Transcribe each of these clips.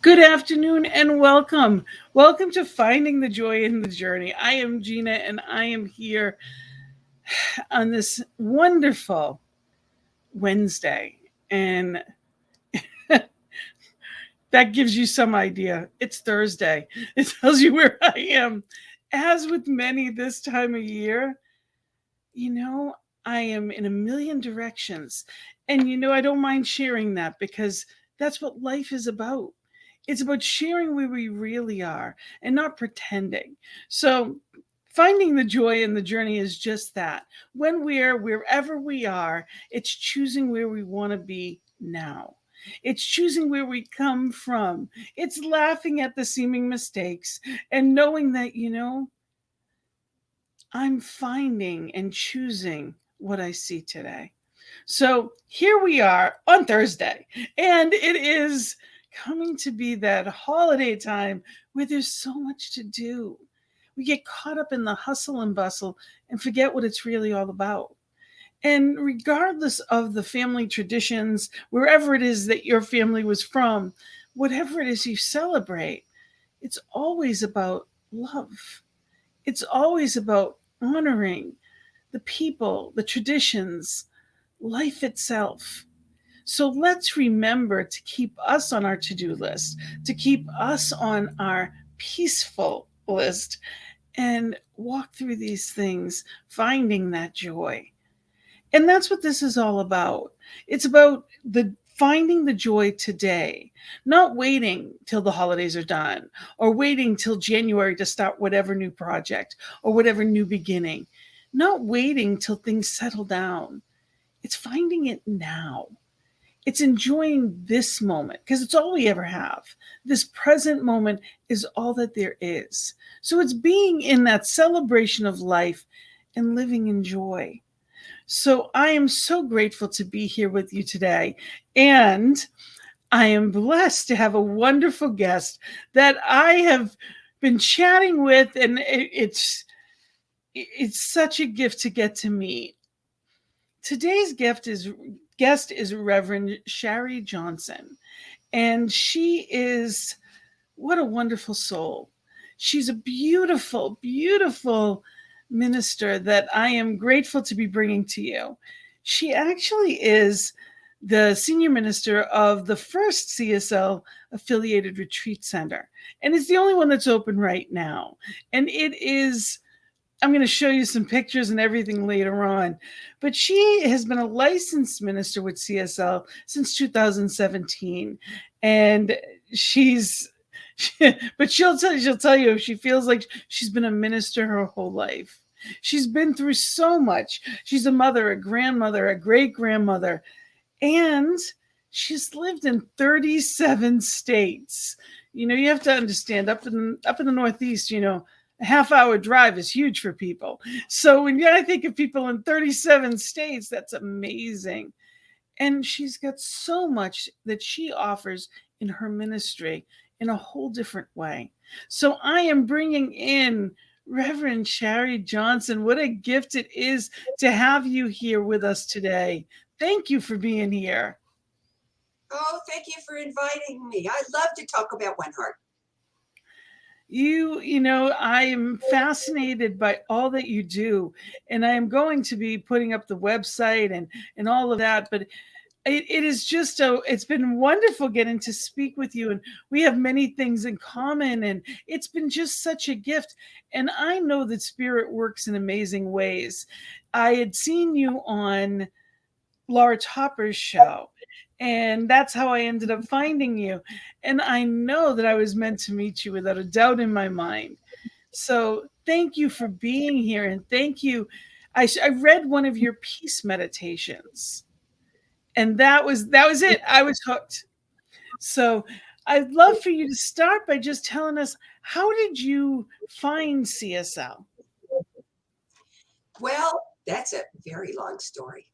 Good afternoon and welcome. Welcome to Finding the Joy in the Journey. I am Gina and I am here on this wonderful Wednesday. And that gives you some idea. It's Thursday. It tells you where I am. As with many this time of year, I am in a million directions. And I don't mind sharing that because that's what life is about. It's about sharing where we really are and not pretending. So finding the joy in the journey is just that. When we're wherever we are, it's choosing where we want to be now. It's choosing where we come from. It's laughing at the seeming mistakes and knowing that, I'm finding and choosing what I see today. So here we are on Thursday, and it is coming to be that holiday time where there's so much to do. We get caught up in the hustle and bustle and forget what it's really all about. And regardless of the family traditions, wherever it is that your family was from, whatever it is you celebrate, it's always about love. It's always about honoring the people, the traditions, life itself. So let's remember to keep us on our to-do list, to keep us on our peaceful list, and walk through these things, finding that joy. And that's what this is all about. It's about finding the joy today, not waiting till the holidays are done or waiting till January to start whatever new project or whatever new beginning, not waiting till things settle down. It's finding it now. It's enjoying this moment because it's all we ever have. This present moment is all that there is. So it's being in that celebration of life and living in joy. So I am so grateful to be here with you today. And I am blessed to have a wonderful guest that I have been chatting with, and it's such a gift to get to meet. Today's guest is Reverend Sharri Johnson, and she is, what a wonderful soul. She's a beautiful, beautiful minister that I am grateful to be bringing to you. She actually is the senior minister of the first CSL affiliated retreat center, and it's the only one that's open right now. And it is, I'm going to show you some pictures and everything later on. But she has been a licensed minister with CSL since 2017. And but she'll tell you, she feels like she's been a minister her whole life. She's been through so much. She's a mother, a grandmother, a great-grandmother. And she's lived in 37 states. You have to understand, up in the Northeast, a half-hour drive is huge for people. So when I think of people in 37 states, that's amazing. And she's got so much that she offers in her ministry in a whole different way. So I am bringing in Reverend Sharri Johnson, what a gift it is to have you here with us today. Thank you for being here. Oh, thank you for inviting me. I love to talk about One Heart. You know, I am fascinated by all that you do, and I am going to be putting up the website and all of that. But it is just it's been wonderful getting to speak with you, and we have many things in common, and it's been just such a gift. And I know that spirit works in amazing ways. I had seen you on Laura Topper's show. And that's how I ended up finding you. And I know that I was meant to meet you without a doubt in my mind. So thank you for being here. And thank you. I read one of your peace meditations. And that was it. I was hooked. So I'd love for you to start by just telling us, how did you find CSL? Well, that's a very long story.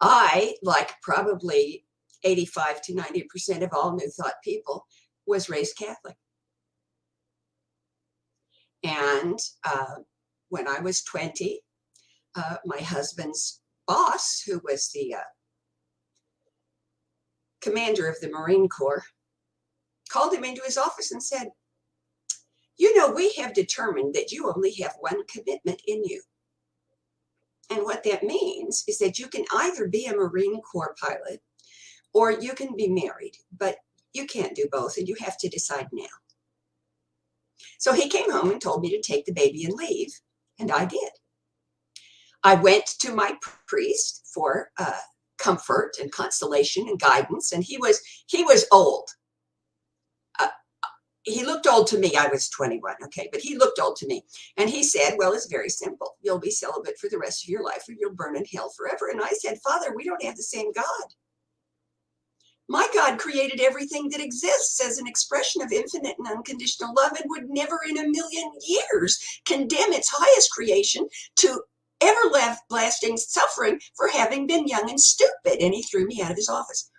I, like probably 85 to 90% of all New Thought people, was raised Catholic. And when I was 20, my husband's boss, who was the commander of the Marine Corps, called him into his office and said, "You know, we have determined that you only have one commitment in you. And what that means is that you can either be a Marine Corps pilot or you can be married, but you can't do both, and you have to decide now." So he came home and told me to take the baby and leave, and I did. I went to my priest for comfort and consolation and guidance, and he was old. He looked old to me. I was 21, okay, but he looked old to me. And he said, "Well, it's very simple. You'll be celibate for the rest of your life or you'll burn in hell forever." And I said, "Father, we don't have the same God. My God created everything that exists as an expression of infinite and unconditional love and would never in a million years condemn its highest creation to everlasting suffering for having been young and stupid." And he threw me out of his office.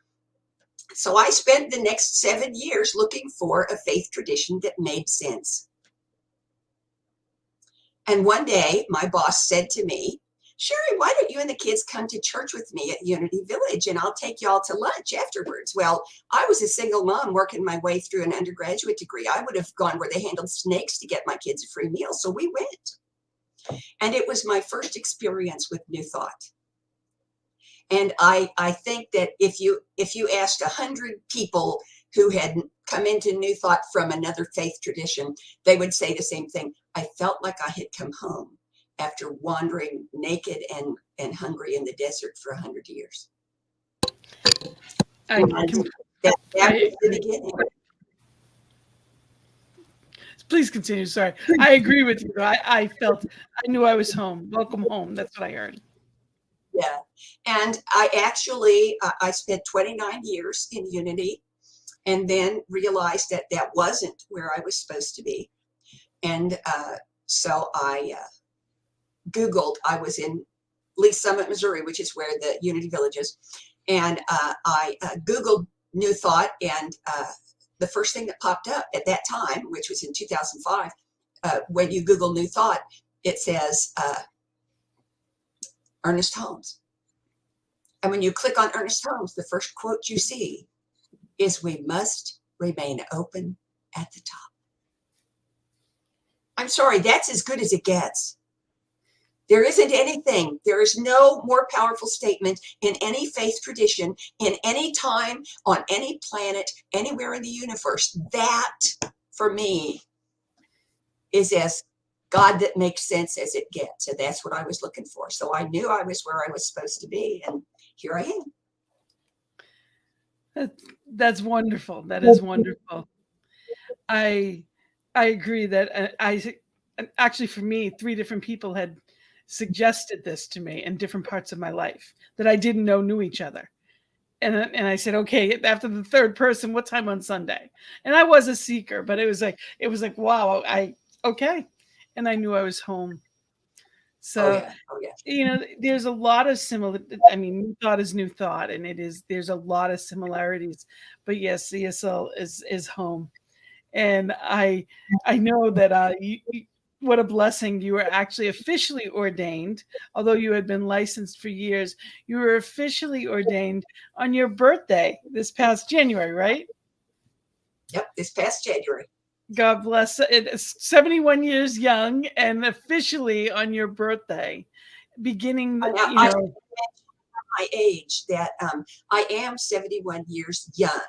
So I spent the next 7 years looking for a faith tradition that made sense. And one day my boss said to me, "Sherry, why don't you and the kids come to church with me at Unity Village and I'll take y'all to lunch afterwards?" Well, I was a single mom working my way through an undergraduate degree. I would have gone where they handled snakes to get my kids a free meal. So we went. And it was my first experience with New Thought. And I think that if you asked 100 people who had come into New Thought from another faith tradition, they would say the same thing. I felt like I had come home after wandering naked and hungry in the desert for 100 years. I, And that was the beginning. Please continue. Sorry. I agree with you. I knew I was home. Welcome home. That's what I heard. Yeah. And I spent 29 years in Unity and then realized that that wasn't where I was supposed to be. And so I Googled, I was in Lee Summit, Missouri, which is where the Unity Village is. And I Googled New Thought, and the first thing that popped up at that time, which was in 2005, when you Google New Thought, it says Ernest Holmes. And when you click on Ernest Holmes, the first quote you see is, "We must remain open at the top." I'm sorry, that's as good as it gets. There isn't anything, there is no more powerful statement in any faith tradition, in any time, on any planet, anywhere in the universe. That, for me, is as God that makes sense as it gets. And that's what I was looking for. So I knew I was where I was supposed to be. And here I am. That's wonderful. That is wonderful. I agree that actually, for me, 3 different people had suggested this to me in different parts of my life that I didn't know knew each other. And I said, okay, after the 3rd person, what time on Sunday? And I was a seeker, but it was like, wow, okay. And I knew I was home. So, you know, there's a lot of New Thought is New Thought, and there's a lot of similarities, but yes, CSL is home. And I know that What a blessing. You were actually officially ordained, although you had been licensed for years. You were officially ordained on your birthday this past January, right? Yep, this past January. God bless it. 71 years young and officially on your birthday, beginning, Now, I mentioned my age that I am 71 years young.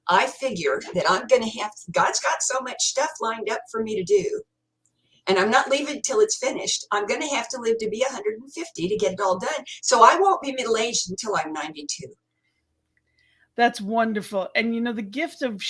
I figure that I'm going to have, God's got so much stuff lined up for me to do. And I'm not leaving till it's finished. I'm going to have to live to be 150 to get it all done. So I won't be middle-aged until I'm 92. That's wonderful. And the gift of